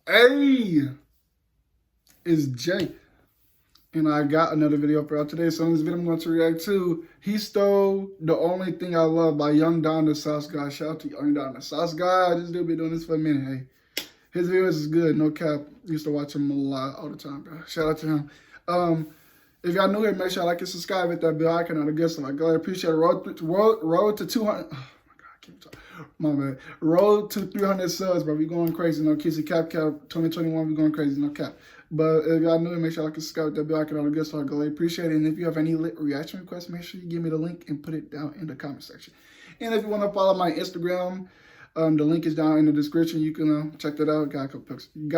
Hey, it's Jay. And I got another video for y'all today. So in this video I'm going to react to He Stole the Only Thing I Love by Young Don the Sauce Guy. Shout out to Young Don the Sauce Guy. I just do be doing this for a minute. Hey, his videos is good, no cap. Used to watch him a lot all the time, bro. Shout out to him. If y'all new here, make sure I like and subscribe, hit that bell icon on the good stuff. I really appreciate it. Road to 200. Oh my God, I can't talk. My bad. Road to 300 subs, bro. We going crazy. No kissy cap 2021. We going crazy. No cap. But if y'all new, make sure I can subscribe with that bell icon on the good stuff. I really appreciate it. And if you have any lit reaction requests, make sure you give me the link and put it down in the comment section. And if you want to follow my Instagram, the link is down in the description. You can check that out. Got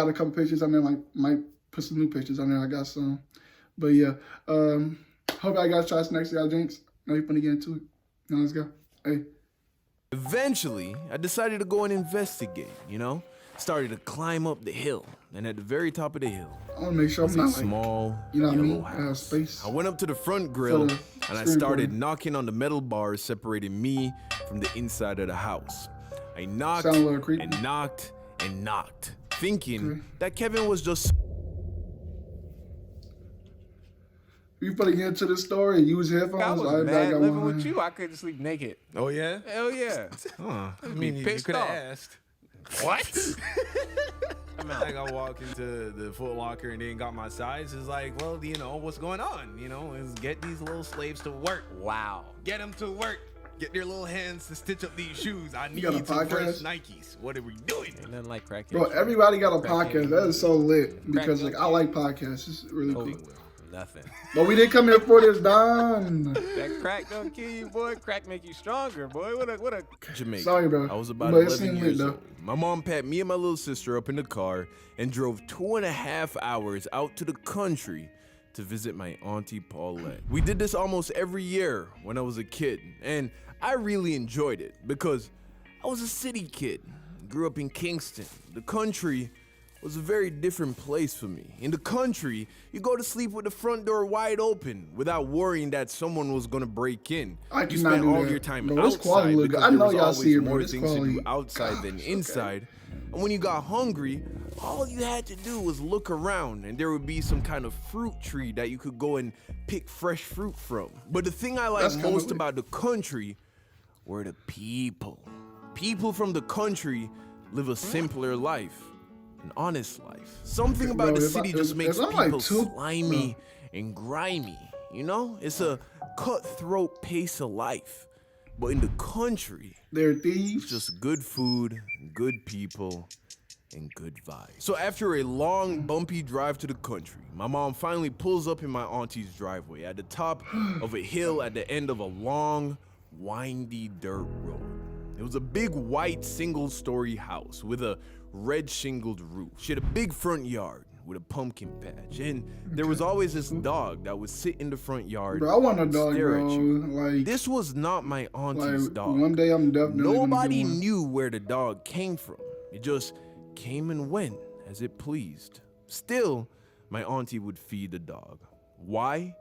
a couple pictures on there. Like might put some new pictures on there. I got some. But yeah, hope I got shots next to y'all drinks. Now you're gonna get into it. Now let's go. Hey. Eventually, I decided to go and investigate, Started to climb up the hill, and at the very top of the hill, I want to make sure I'm not small, you know what I mean? house. Space. I went up to the front grill, and I started knocking on the metal bars separating me from the inside of the house. I knocked and knocked and knocked, thinking that Kevin was just... You finna get into the story, use headphones. I was mad living with you. I couldn't sleep naked. Oh, yeah? Hell yeah. I mean, you could have asked. What? Like I walk into the Foot Locker and then got my size. It's like, well, what's going on? Is get these little slaves to work. Wow. Get them to work. Get their little hands to stitch up these shoes. I need some fresh Nikes. What are we doing? Ain't nothing like cracking. Bro, everybody got a podcast. That is so lit because I like podcasts. It's really cool. Nothing. But we didn't come here for this, Don. That crack don't kill you, boy. Crack make you stronger, boy. What a Jamaica. Sorry, bro. I was about but 11 years old. My mom packed me and my little sister up in the car and drove 2.5 hours out to the country to visit my auntie Paulette. We did this almost every year when I was a kid, and I really enjoyed it because I was a city kid. Grew up in Kingston. The country was a very different place for me. In the country, you go to sleep with the front door wide open without worrying that someone was gonna break in. You spent all your time outside because there was always more things to do outside than inside. And when you got hungry, all you had to do was look around and there would be some kind of fruit tree that you could go and pick fresh fruit from. But the thing I like most about the country were the people. People from the country live a simpler life. An honest life. Something about the city just makes people slimy and grimy, It's a cutthroat pace of life. But in the country, they're thieves. It's just good food, good people, and good vibes. So after a long, bumpy drive to the country, my mom finally pulls up in my auntie's driveway at the top of a hill at the end of a long, windy dirt road. It was a big white single-story house with a red shingled roof. She had a big front yard with a pumpkin patch, and there was always this dog that would sit in the front yard. Bro, I want a dog, bro. Like, this was not my auntie's dog. One day I'm definitely Nobody knew where the dog came from. It just came and went as it pleased. Still, my auntie would feed the dog. Why?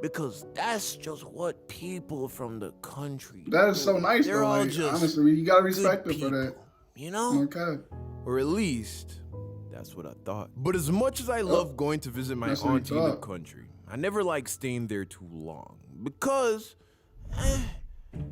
Because that's just what people from the country do. That is so nice, They're all just honestly, you gotta respect them for that. Okay. Or at least, that's what I thought. But as much as I love going to visit my auntie in the country, I never liked staying there too long. Because,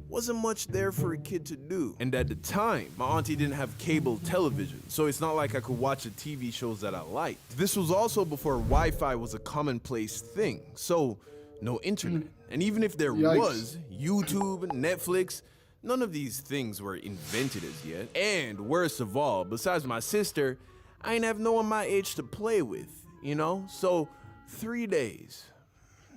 wasn't much there for a kid to do. And at the time, my auntie didn't have cable television, so it's not like I could watch the TV shows that I liked. This was also before Wi-Fi was a commonplace thing, so no internet. And even if there was, YouTube, Netflix, none of these things were invented as yet. And worst of all, besides my sister, I ain't have no one my age to play with, So 3 days,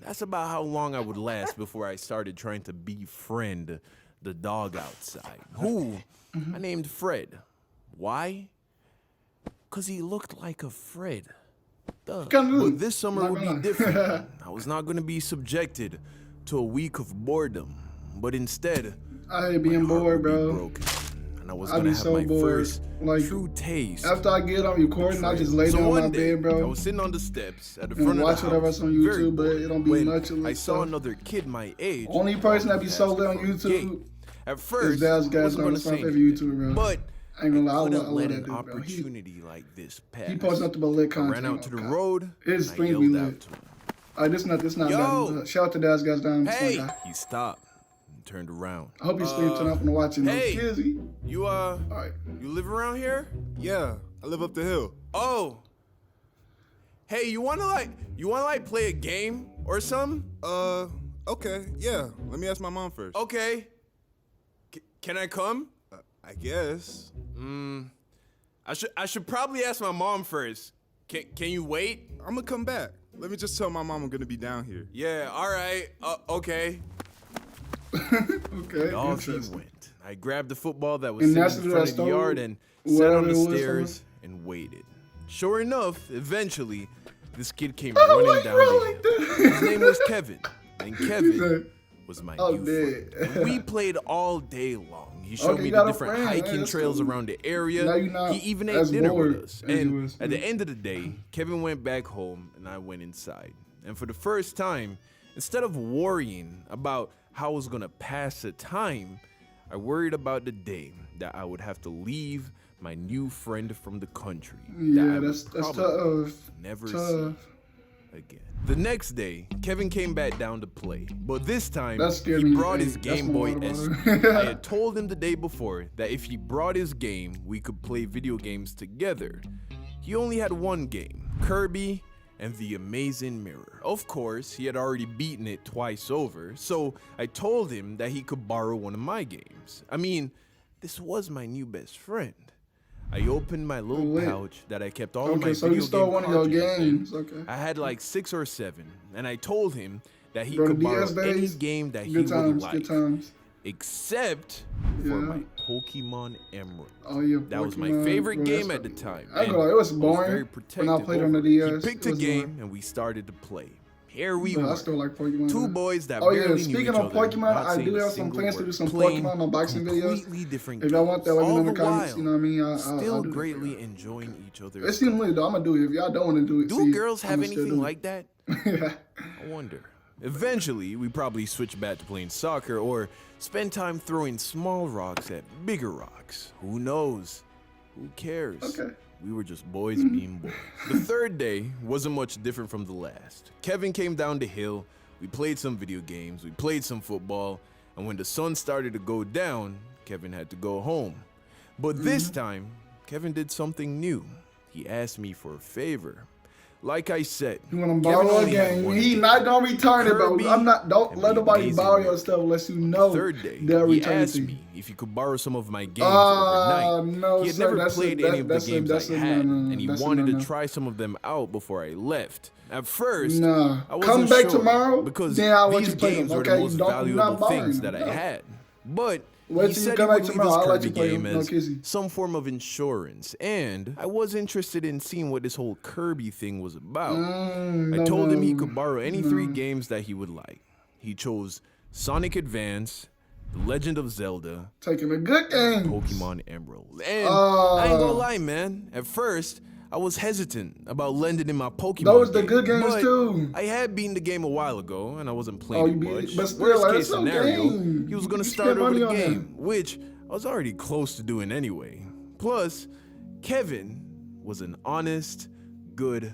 that's about how long I would last before I started trying to befriend the dog outside, who I named Fred. Why? Because he looked like a Fred. Duh. But this summer would be different. I was not going to be subjected to a week of boredom, but instead, I hate being bored, bro. And I was gonna have my first true taste. After I get on recording, I just lay down on my bed, bro. I was sitting on the steps at the front of the house. Watch whatever's on YouTube, but it don't be much. I saw another kid my age. Only person that be so lit on YouTube at first, is Dad's guys on my favorite YouTuber, bro. But I ain't gonna lie, I couldn't love let that an dude, bro. opportunity like this pass. He posts nothing but lit I content. ran out to the okay. road His and I streams be yelled out lit. to him. This not Yo! bad. Shout out to Daz guys down. Hey! Guy. He stopped and turned around. I hope you stream turn up and watching hey! those Kizzy. You Alright. you live around here? Yeah, I live up the hill. Oh. Hey, you wanna play a game or something? Okay, yeah. Let me ask my mom first. Okay. Can I come? I guess. I should probably ask my mom first. Can you wait? I'm gonna come back. Let me just tell my mom I'm gonna be down here. Yeah, all right. Okay. Okay. Off he Interesting. went. I grabbed the football that was And sitting that's in what front I of the stole? yard and sat Whatever on the it was stairs and waited. Sure enough, eventually, this kid came Oh, running why down you the run hill. like that? His name was Kevin, and He Kevin said, was my "Oh, new dead." friend. We played all day long. He showed Okay, me you the got a different friend. hiking That's trails cool. around the area. Now you're not He even ate as dinner bored with us. as you And was. at the end of the day, Kevin went back home and I went inside. And for the first time, instead of worrying about how I was gonna pass the time, I worried about the day that I would have to leave my new friend from the country. that I Yeah, would that's probably tough. never see Tough. again. The next day, Kevin came back down to play, but this time That scared he me. brought Hey, his that's Game my Boy water SP. bottle. I had told him the day before that if he brought his game, we could play video games together. He only had one game, Kirby and the Amazing Mirror. Of course, he had already beaten it twice over, so I told him that he could borrow one of my games. I mean, this was my new best friend. I opened my little Wait. pouch that I kept all of my Okay, so video you stole game one of your cartridges in. games. Okay. I had like 6 or 7, and I told him that he Bro, could the borrow DS any days, game that he Good would times. like, Good times. except for Yeah. my Pokemon Emerald. Oh yeah. That was my Pokemon, favorite bro, game that's at the time. I ain't and gonna lie, it was I boring very when I protective played on the over it. DS. He picked It a was game, boring. and we started to play. Here we Bro, I were. still like Pokemon. Two man. boys that Oh yeah, barely knew speaking each of other, Pokemon, not I saying do a have some single plans to word, do some playing Pokemon unboxing videos. completely different If y'all want that, let me know in the games, all comments. You know what I mean? I'll still do that for greatly y'all. enjoying each other's It seems lit though. I'm gonna do it. If y'all don't want to do it, Do see, girls have I'ma still anything do it. like that? I wonder. Eventually, we probably switch back to playing soccer or spend time throwing small rocks at bigger rocks. Who knows? Who cares? Okay. We were just boys being boys. The third day wasn't much different from the last. Kevin came down the hill, we played some video games, we played some football, and when the sun started to go down, Kevin had to go home. But this time, Kevin did something new. He asked me for a favor. Like I said, You want to Kevin borrow a only had game? one He game. not gonna return it, Kirby bro. I'm not. Don't and let the nobody Amazing borrow Mirror. your stuff unless you know Third day, they'll he return it asked to you. me if he could borrow some of my games overnight. No, He had sir, never that's played a- any of the that's a- games that's I a had, no, and he that's a wanted no. to try some of them out before I left. At first, Nah. I wasn't Come back sure tomorrow, because then I'll let these you play them, games were okay? the most Don't- valuable not buying things them, that I no. had. But Wait he till you said he come would back leave tomorrow, his I'll let you Kirby play game them, no as kissy. some form of insurance, and I was interested in seeing what this whole Kirby thing was about. I told him he could borrow any 3 games that he would like. He chose Sonic Advance, The Legend of Zelda, Taking a good game. Pokemon Emerald. And I ain't gonna lie, man. At first, I was hesitant about lending him my Pokemon Those the game, good games but too. I had beaten the game a while ago, and I wasn't Oh, playing you it beat it, much. but still, Worst like, case it's no scenario, game. he was gonna You start spent over the money on game, which I was already close to doing anyway. Plus, Kevin was an honest, good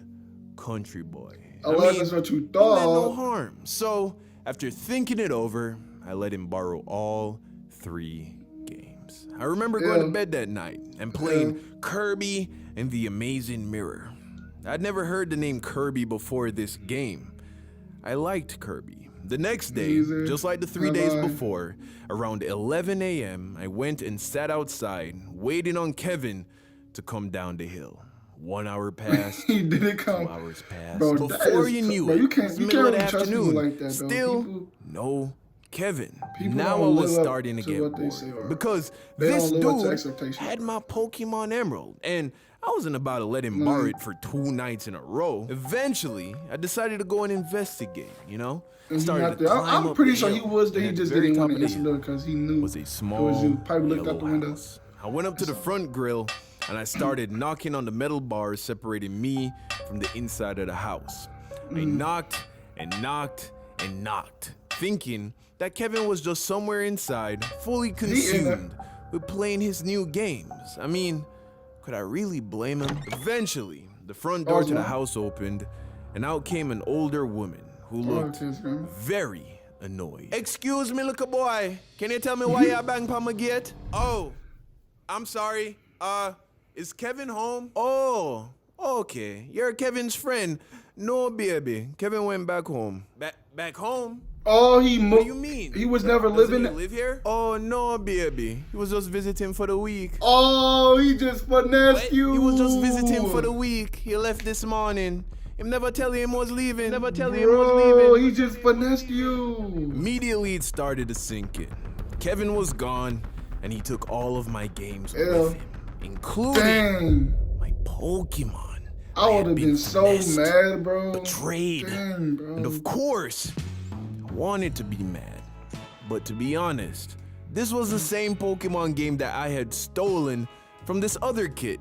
country boy. Unless that's what you He meant no thought. harm. So, after thinking it over, I let him borrow all 3 games. I remember going to Yeah. bed that night and playing Kirby and the Amazing Mirror. I'd never heard the name Kirby before this game. I liked Kirby. The next day, Easy. just like the 3 days Bye-bye. before, around 11 a.m., I went and sat outside, waiting on Kevin to come down the hill. 1 hour passed. He didn't 2 come. hours passed. Bro, that Before is you tough, knew bro. it, You can't- it's you middle can't of the really trust people afternoon. like that, though. Still, People- no Kevin. People Now I don't was live up starting to to get what they bored say are. because They this don't live up to dude expectations. had my Pokemon Emerald, and I wasn't about to let him borrow it for 2 nights in a row. Eventually, I decided to go and investigate. You know, And he started not to there. climb I'm up pretty the sure he hill, was there. and He at just the very didn't top want of to the answer hill though because he knew was a it was small you. Probably looked out yellow the window. house. I went up to the front grill and I started knocking on the metal bars separating me from the inside of the house. I knocked and knocked and knocked, thinking that Kevin was just somewhere inside, fully consumed with playing his new games. I mean, could I really blame him? Eventually, the front door to the house opened, and out came an older woman who looked very annoyed. Excuse me, little boy. Can you tell me why you bang on my gate? Oh, I'm sorry. Is Kevin home? Oh, okay. You're Kevin's friend. No, baby. Kevin went back home. Back home? Oh, he moved. What do you mean? He was never living. Doesn't he live here? Oh, no, baby. He was just visiting for the week. Oh, he just finessed you. He was just visiting for the week. He left this morning. Him never tell him was leaving. He just finessed you. Immediately it started to sink in. Kevin was gone, and he took all of my games with him, including my Pokemon. I would have been so mad, bro. Betrayed. Dang, bro. And of course, I wanted to be mad. But to be honest, this was the same Pokemon game that I had stolen from this other kid.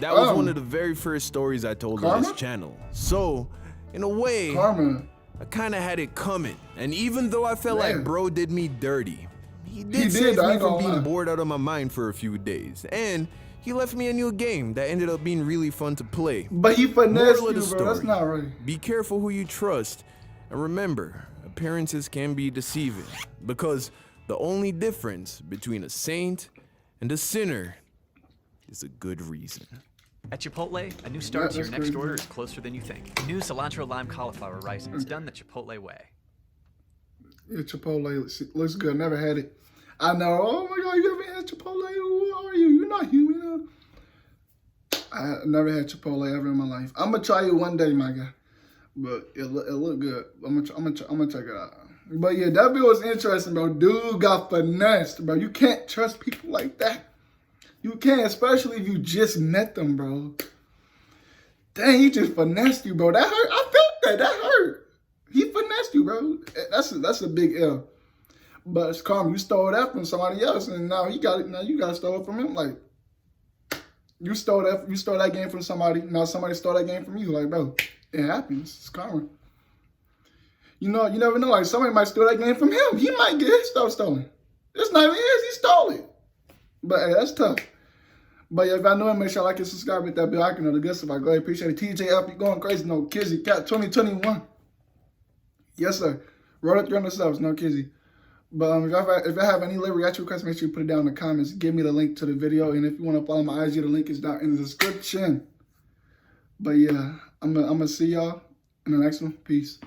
That was one of the very first stories I told on this channel. So, in a way, I kind of had it coming. And even though I felt like bro did me dirty, he did save me from being bored out of my mind for a few days. And he left me a new game that ended up being really fun to play. But he finessed you, bro. That's not right. Be careful who you trust. And remember, appearances can be deceiving. Because the only difference between a saint and a sinner is a good reason. At Chipotle, a new start to your next order is closer than you think. New cilantro lime cauliflower rice, and it's done the Chipotle way. Yeah, Chipotle looks good. Never had it. I know. Oh my God, you ever had Chipotle? Who are you? You're not human. I never had Chipotle ever in my life. I'm gonna try it one day, my guy. But it look good. I'm gonna check it out. But yeah, that video was interesting, bro. Dude got finessed, bro. You can't trust people like that. You can't, especially if you just met them, bro. Dang, he just finessed you, bro. That hurt. I felt that. That hurt. He finessed you, bro. That's a big L. But it's calm. You stole that from somebody else, and now you got it. Now you got to steal it from him. Like you stole that game from somebody. Now somebody stole that game from you. Like, bro, it happens. It's karma. You know, you never know. Like somebody might steal that game from him. He might get his stuff stolen. It's not even his. He stole it. But hey, that's tough. But yeah, if I know it, make sure I like and subscribe with that bell icon. The good stuff. I gladly appreciate it. TJF, going crazy. No Kizzy. Cat 2021. Yes, sir. Roll it 300 subs. No Kizzy. But if I have any live reaction requests, make sure you put it down in the comments. Give me the link to the video. And if you want to follow my IG, the link is down in the description. But yeah, I'm gonna see y'all in the next one. Peace.